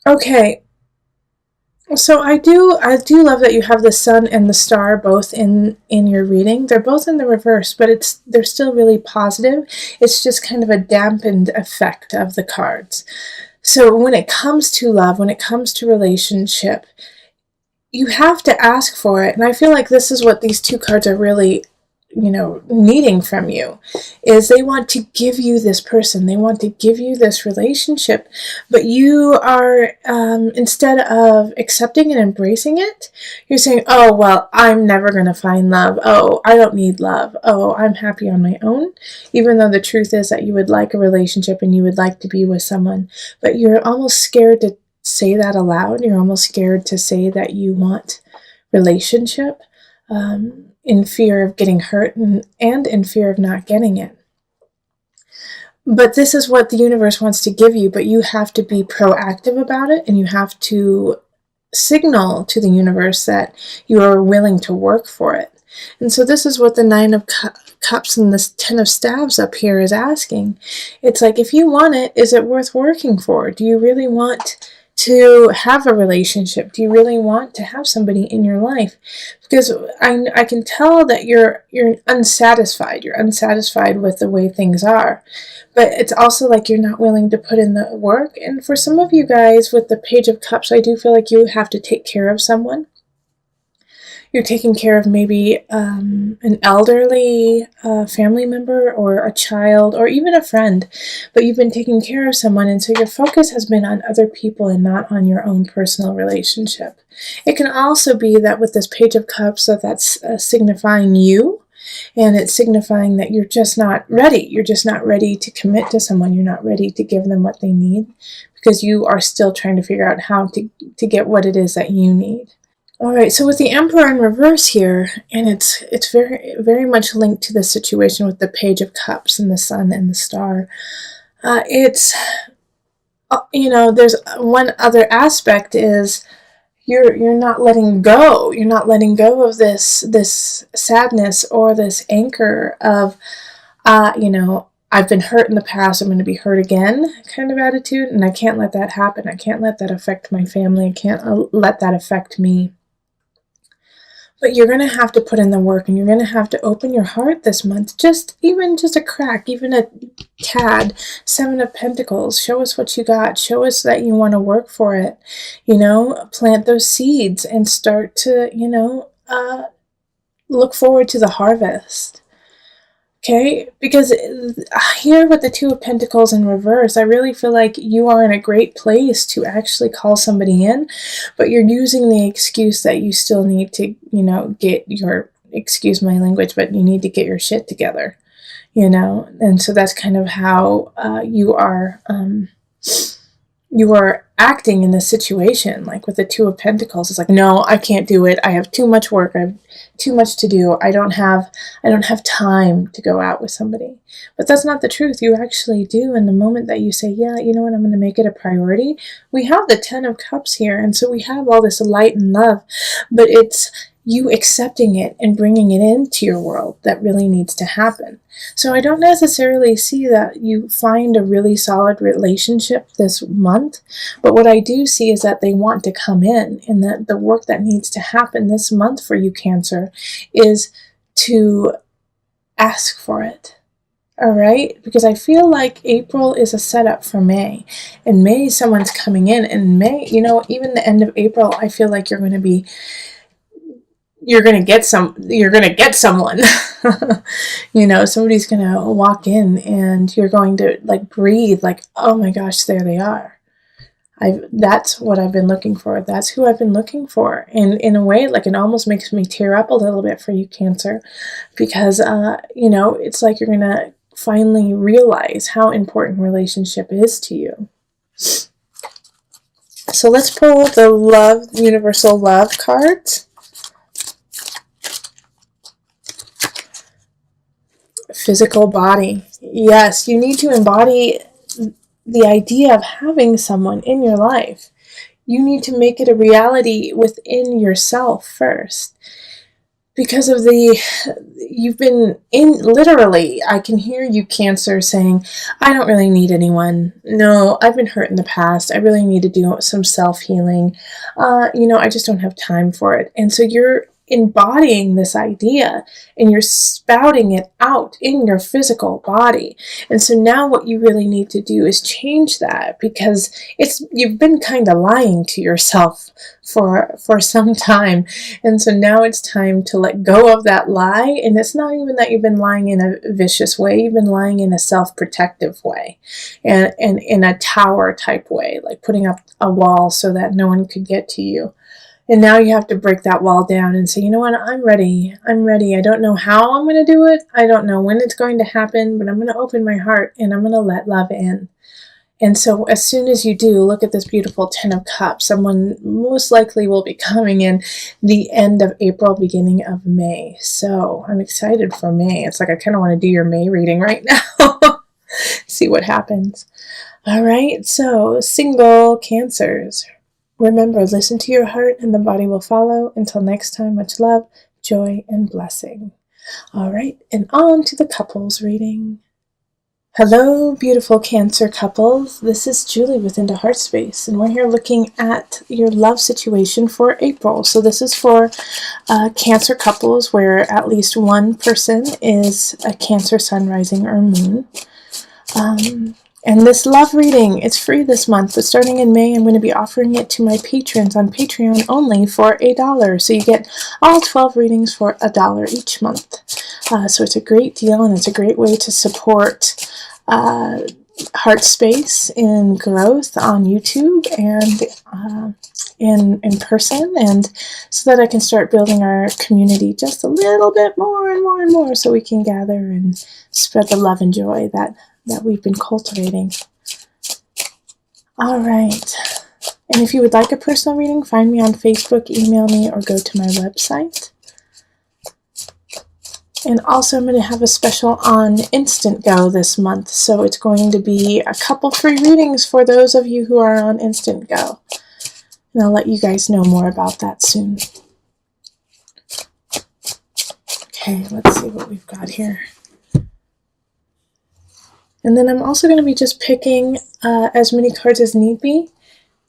Okay, so I do love that you have the sun and the star both in your reading. They're both in the reverse, but they're still really positive. It's just kind of a dampened effect of the cards. So when it comes to love, when it comes to relationship, you have to ask for it. And I feel like this is what these two cards are really, needing from you, is they want to give you this person. They want to give you this relationship, but you are, instead of accepting and embracing it, you're saying, oh, well, I'm never going to find love. Oh, I don't need love. Oh, I'm happy on my own. Even though the truth is that you would like a relationship and you would like to be with someone, but you're almost scared to say that aloud. You're almost scared to say that you want relationship, in fear of getting hurt and in fear of not getting it. But this is what the universe wants to give you, but you have to be proactive about it, and you have to signal to the universe that you are willing to work for it. And so this is what the Nine of Cups and this Ten of Staves up here is asking. It's like, if you want it, is it worth working for? Do you really want to have a relationship? Do you really want to have somebody in your life? Because I can tell that you're unsatisfied. You're unsatisfied with the way things are. But it's also like you're not willing to put in the work. And for some of you guys with the Page of Cups, I do feel like you have to take care of someone. You're taking care of maybe an elderly family member or a child or even a friend, but you've been taking care of someone, and so your focus has been on other people and not on your own personal relationship. It can also be that with this Page of Cups, that's signifying you, and it's signifying that you're just not ready. You're just not ready to commit to someone. You're not ready to give them what they need because you are still trying to figure out how to get what it is that you need. All right, so with the Emperor in reverse here, and it's very, very much linked to the situation with the Page of Cups and the Sun and the Star. There's one other aspect is you're not letting go. You're not letting go of this sadness or this anchor of, I've been hurt in the past, I'm going to be hurt again kind of attitude, and I can't let that happen. I can't let that affect my family. I can't let that affect me. But you're going to have to put in the work, and you're going to have to open your heart this month. Just a crack, even a tad. Seven of Pentacles. Show us what you got. Show us that you want to work for it. Plant those seeds and start to, look forward to the harvest. Okay, because here with the Two of Pentacles in reverse, I really feel like you are in a great place to actually call somebody in, but you're using the excuse that you still need to, get your, excuse my language, but you need to get your shit together, and so that's kind of how you are acting in this situation. Like with the Two of Pentacles, it's like, no, I can't do it. I have too much work. I have too much to do. I don't have time to go out with somebody. But that's not the truth. You actually do. And the moment that you say, yeah, you know what, I'm going to make it a priority. We have the Ten of Cups here. And so we have all this light and love, but it's you accepting it and bringing it into your world that really needs to happen. So I don't necessarily see that you find a really solid relationship this month, but what I do see is that they want to come in, and that the work that needs to happen this month for you, Cancer, is to ask for it. All right? Because I feel like April is a setup for May. And May, someone's coming in. And May, even the end of April, I feel like you're going to get someone. Somebody's going to walk in, and you're going to breathe like, oh my gosh, there they are. That's what I've been looking for. That's who I've been looking for. And in a way, it almost makes me tear up a little bit for you, Cancer, because, it's like you're going to finally realize how important relationship is to you. So let's pull the universal love cards. Physical body. Yes, you need to embody the idea of having someone in your life. You need to make it a reality within yourself first. because of you've been in, literally, I can hear you, Cancer, saying, I don't really need anyone. No, I've been hurt in the past. I really need to do some self-healing. I just don't have time for it. And so you're embodying this idea and you're spouting it out in your physical body. And so now what you really need to do is change that, because you've been kind of lying to yourself for some time. And so now it's time to let go of that lie. And it's not even that you've been lying in a vicious way. You've been lying in a self-protective way, and in a tower type way, like putting up a wall so that no one could get to you. And now you have to break that wall down and say, you know what, I'm ready. I'm ready. I don't know how I'm going to do it. I don't know when it's going to happen, but I'm going to open my heart and I'm going to let love in. And so as soon as you do, look at this beautiful 10 of Cups. Someone most likely will be coming in the end of April, beginning of May. So I'm excited for May. It's like I kind of want to do your May reading right now. See what happens. All right, so single Cancers. Remember, listen to your heart and the body will follow. Until next time, much love, joy, and blessing. All right, and on to the couples reading. Hello, beautiful Cancer couples. This is Julie with Into Heart Space, and we're here looking at your love situation for April. So this is for Cancer couples where at least one person is a Cancer sun, rising, or moon. And this love reading, it's free this month, but starting in May, I'm going to be offering it to my patrons on Patreon only for $1. So you get all 12 readings for $1 each month. So it's a great deal, and it's a great way to support Heart Space in growth on YouTube and in person, and so that I can start building our community just a little bit more and more and more, so we can gather and spread the love and joy that we've been cultivating. All right. And if you would like a personal reading, find me on Facebook, email me, or go to my website. And also I'm going to have a special on Instant Go this month. So it's going to be a couple free readings for those of you who are on Instant Go. And I'll let you guys know more about that soon. Okay, let's see what we've got here. And then I'm also going to be just picking as many cards as need be.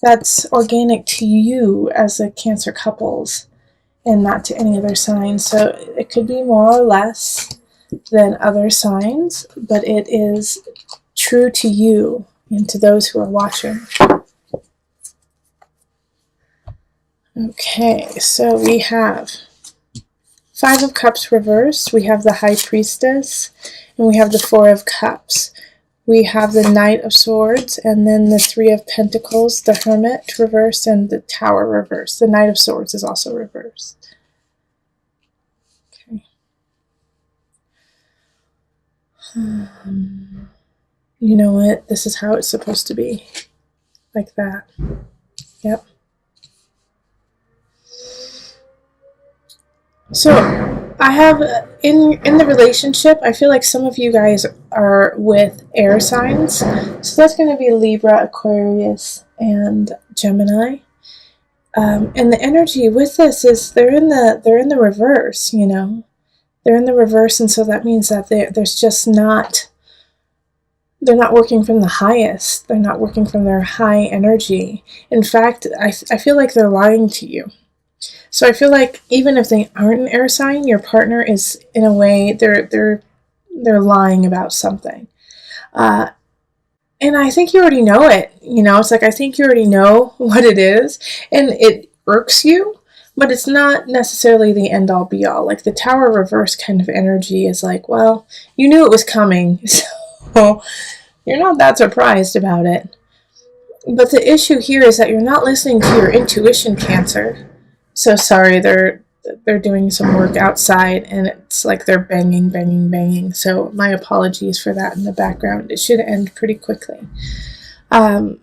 That's organic to you as a Cancer couples and not to any other sign. So it could be more or less than other signs, but it is true to you and to those who are watching. Okay, so we have 5 of Cups reversed, we have the High Priestess, and we have the 4 of Cups. We have the Knight of Swords, and then the 3 of Pentacles, the Hermit reversed, and the Tower reversed. The Knight of Swords is also reversed. Okay. You know what? This is how it's supposed to be. Like that. Yep. So I have in the relationship, I feel like some of you guys are with air signs. So that's going to be Libra, Aquarius, and Gemini. And the energy with this is they're in the reverse, you know. They're in the reverse, and so that means that there's just not, they're not working from the highest. They're not working from their high energy. In fact, I feel like they're lying to you. So I feel like even if they aren't an air sign, your partner is, in a way, they're lying about something. And I think you already know it. You know, it's like I think you already know what it is, and it irks you, but it's not necessarily the end-all be-all. Like the Tower reverse kind of energy is like, well, you knew it was coming, so you're not that surprised about it. But the issue here is that you're not listening to your intuition, Cancer. So sorry, they're doing some work outside, and it's like they're banging, banging, banging. So my apologies for that in the background. It should end pretty quickly. The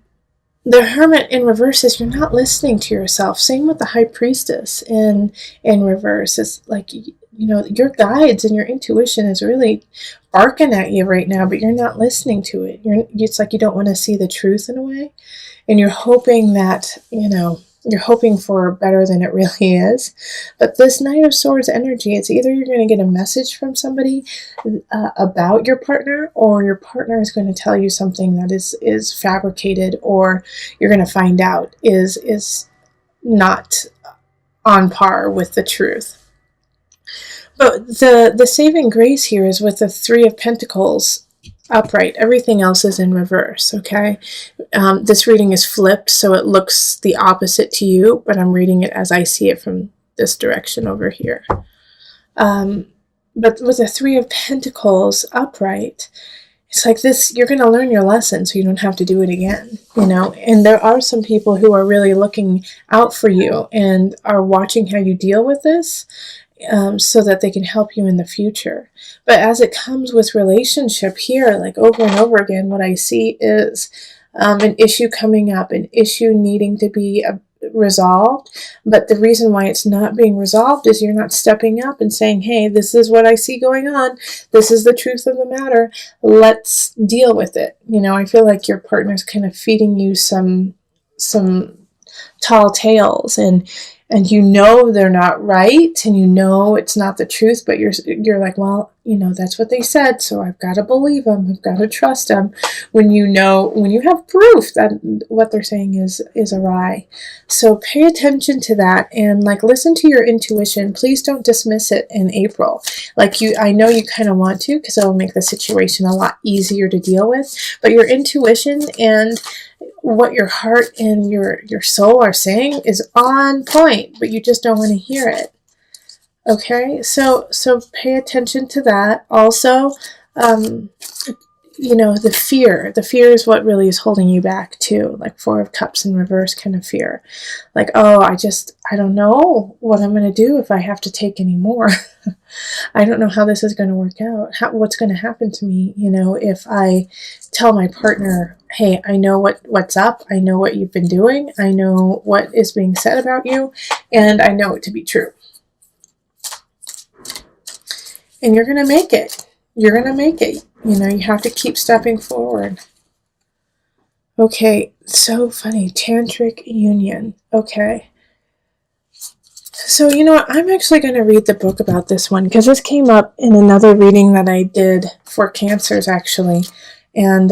Hermit in reverse is you're not listening to yourself. Same with the High Priestess in reverse. It's like, you know, your guides and your intuition is really barking at you right now, but you're not listening to it. It's like you don't want to see the truth in a way, and you're hoping that, you know, you're hoping for better than it really is. But this Knight of Swords energy, it's either you're going to get a message from somebody about your partner, or your partner is going to tell you something that is fabricated, or you're going to find out is not on par with the truth. But the saving grace here is with the Three of Pentacles upright. Everything else is in reverse, okay? This reading is flipped, so it looks the opposite to you, but I'm reading it as I see it from this direction over here. But with the Three of Pentacles upright, it's like this, you're going to learn your lesson so you don't have to do it again, you know? And there are some people who are really looking out for you and are watching how you deal with this, so that they can help you in the future. But as it comes with relationship here, like over and over again, what I see is an issue coming up, an issue needing to be resolved. But the reason why it's not being resolved is you're not stepping up and saying, hey, this is what I see going on. This is the truth of the matter. Let's deal with it. You know, I feel like your partner's kind of feeding you some tall tales, and you know they're not right, and you know it's not the truth, but you're like, well, you know, that's what they said, so I've got to believe them, I've got to trust them, when you have proof that what they're saying is awry. So pay attention to that, and like listen to your intuition. Please don't dismiss it in April. Like I know you kind of want to, because it will make the situation a lot easier to deal with, but your intuition and what your heart and your soul are saying is on point, but you just don't want to hear it. Okay, so pay attention to that. Also, you know, the fear is what really is holding you back too, like Four of Cups in reverse kind of fear. Like, oh, I don't know what I'm going to do if I have to take any more. I don't know how this is going to work out. What's going to happen to me, you know, if I tell my partner, hey, I know what's up. I know what you've been doing. I know what is being said about you, and I know it to be true. And you're going to make it. You're going to make it. You know, you have to keep stepping forward. Okay, so funny. Tantric union. Okay. So, you know what? I'm actually going to read the book about this one, because this came up in another reading that I did for Cancers, actually. And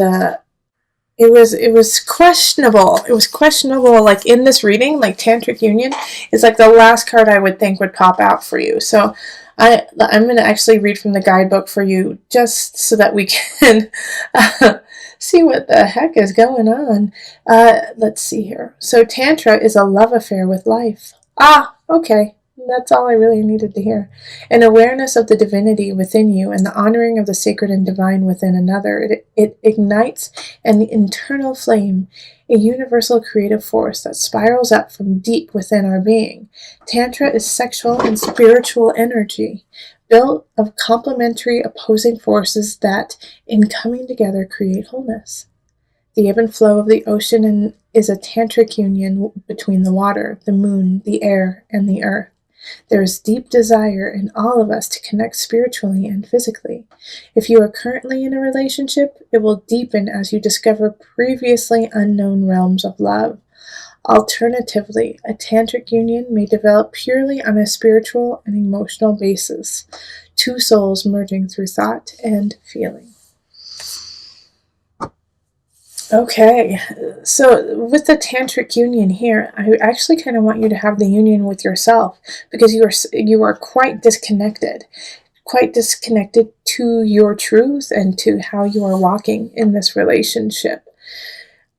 it was questionable. It was questionable, like in this reading, like Tantric union is like the last card I would think would pop out for you. So I'm going to actually read from the guidebook for you, just so that we can see what the heck is going on. Let's see here. So Tantra is a love affair with life. Ah, okay. That's all I really needed to hear. An awareness of the divinity within you and the honoring of the sacred and divine within another. It ignites an internal flame, a universal creative force that spirals up from deep within our being. Tantra is sexual and spiritual energy, built of complementary opposing forces that, in coming together, create wholeness. The ebb and flow of the ocean is a tantric union between the water, the moon, the air, and the earth. There is deep desire in all of us to connect spiritually and physically. If you are currently in a relationship, it will deepen as you discover previously unknown realms of love. Alternatively, a tantric union may develop purely on a spiritual and emotional basis, two souls merging through thought and feeling. Okay, so with the tantric union here, I actually kind of want you to have the union with yourself, because you are quite disconnected to your truth and to how you are walking in this relationship.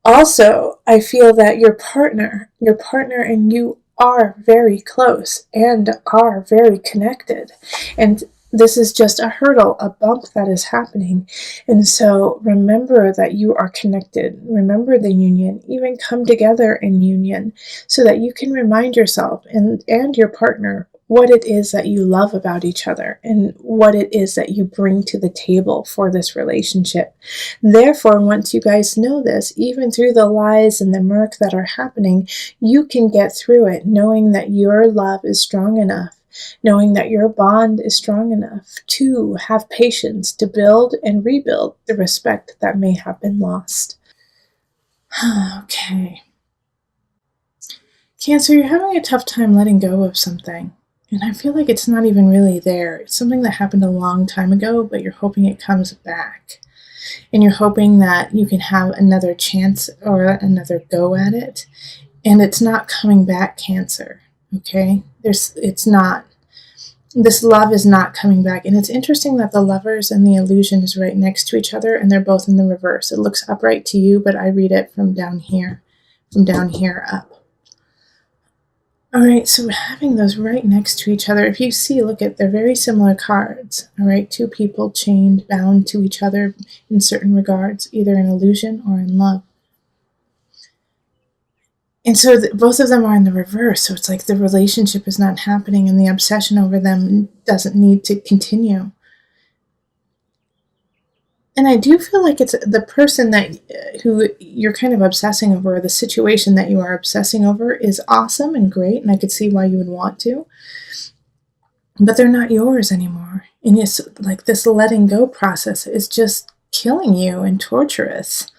Also, I feel that your partner and you are very close and are very connected, and this is just a hurdle, a bump that is happening. And so remember that you are connected. Remember the union. Even come together in union, so that you can remind yourself and your partner what it is that you love about each other and what it is that you bring to the table for this relationship. Therefore, once you guys know this, even through the lies and the murk that are happening, you can get through it knowing that your love is strong enough, knowing that your bond is strong enough to have patience to build and rebuild the respect that may have been lost. Okay. Cancer, you're having a tough time letting go of something. And I feel like it's not even really there. It's something that happened a long time ago, but you're hoping it comes back. And you're hoping that you can have another chance or another go at it. And it's not coming back, Cancer. Okay? It's not. This love is not coming back. And it's interesting that the Lovers and the Illusion is right next to each other, and they're both in the reverse. It looks upright to you, but I read it from down here up. All right, so having those right next to each other, if you see, look at, they're very similar cards. All right, two people chained, bound to each other in certain regards, either in illusion or in love. And so both of them are in the reverse. So it's like the relationship is not happening and the obsession over them doesn't need to continue. And I do feel like it's the person that who you're kind of obsessing over, or the situation that you are obsessing over is awesome and great, and I could see why you would want to. But they're not yours anymore. And it's like this letting go process is just killing you and torturous.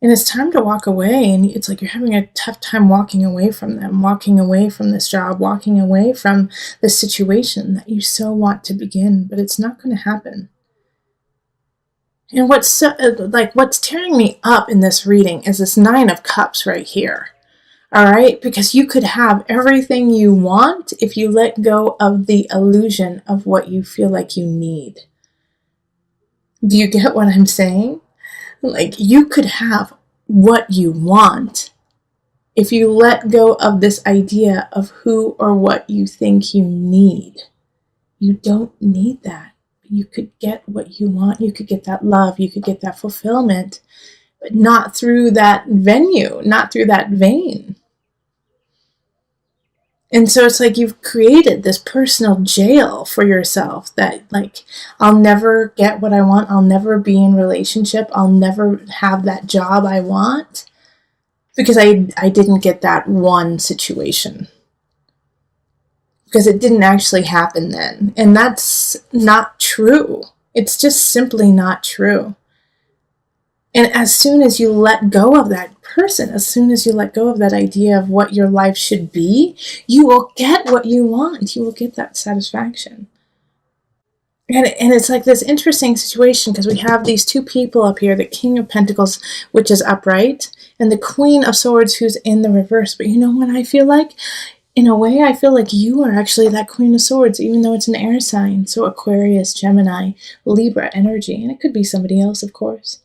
And it's time to walk away, and it's like you're having a tough time walking away from them, walking away from this job, walking away from the situation that you so want to begin, but it's not going to happen. And what's tearing me up in this reading is this 9 of Cups right here. All right? Because you could have everything you want if you let go of the illusion of what you feel like you need. Do you get what I'm saying? Like, you could have what you want if you let go of this idea of who or what you think you need. You don't need that. You could get what you want. You could get that love. You could get that fulfillment, but not through that venue, not through that vein. And so it's like you've created this personal jail for yourself that, like, I'll never get what I want. I'll never be in relationship. I'll never have that job I want because I didn't get that one situation. Because it didn't actually happen then. And that's not true. It's just simply not true. And as soon as you let go of that person, as soon as you let go of that idea of what your life should be, you will get what you want. You will get that satisfaction. And it's like this interesting situation because we have these two people up here, the King of Pentacles, which is upright, and the Queen of Swords, who's in the reverse. But you know what I feel like? In a way, I feel like you are actually that Queen of Swords, even though it's an air sign. So Aquarius, Gemini, Libra energy. And it could be somebody else, of course.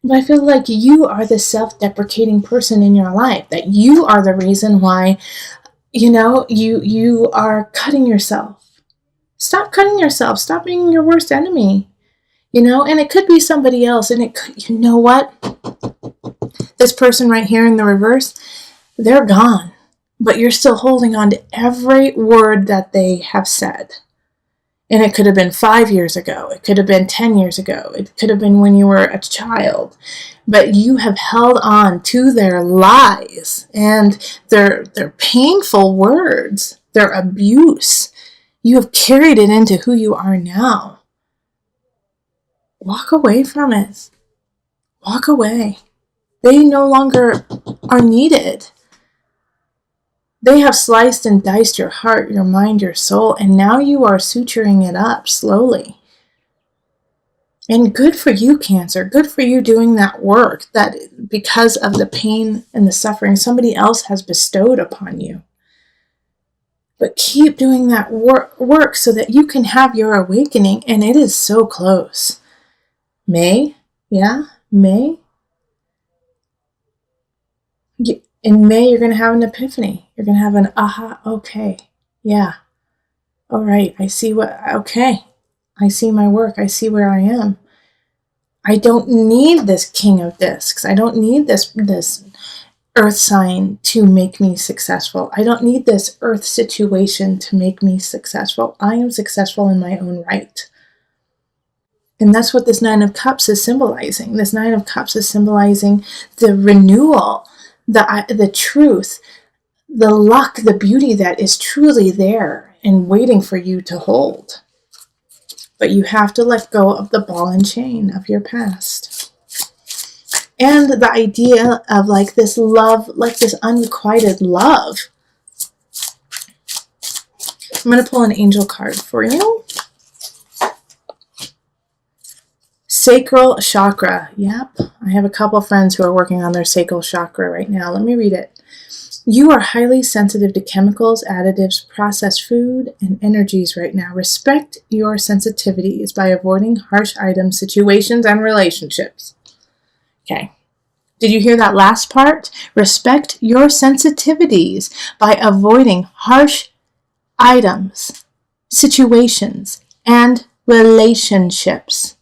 But I feel like you are the self-deprecating person in your life. That you are the reason why, you are cutting yourself. Stop cutting yourself. Stop being your worst enemy. And it could be somebody else. And it could, you know what? This person right here in the reverse, they're gone. But you're still holding on to every word that they have said. And it could have been 5 years ago. It could have been 10 years ago. It could have been when you were a child. But you have held on to their lies and their painful words, their abuse. You have carried it into who you are now. Walk away from it. Walk away. They no longer are needed. They have sliced and diced your heart, your mind, your soul, and now you are suturing it up slowly. And good for you, Cancer. Good for you doing that work that because of the pain and the suffering somebody else has bestowed upon you. But keep doing that work so that you can have your awakening, and it is so close. May? Yeah? May? In May, you're going to have an epiphany. You're going to have an aha, okay, yeah. All right, I see I see my work. I see where I am. I don't need this King of Discs. I don't need this earth sign to make me successful. I don't need this earth situation to make me successful. I am successful in my own right. And that's what this 9 of Cups is symbolizing. This 9 of Cups is symbolizing the renewal, the truth, the luck, the beauty that is truly there and waiting for you to hold. But you have to let go of the ball and chain of your past. And the idea of like this love, like this unrequited love. I'm going to pull an angel card for you. Sacral chakra. Yep. I have a couple friends who are working on their sacral chakra right now. Let me read it. You are highly sensitive to chemicals, additives, processed food, and energies right now. Respect your sensitivities by avoiding harsh items, situations, and relationships. Okay. Did you hear that last part? Respect your sensitivities by avoiding harsh items, situations, and relationships.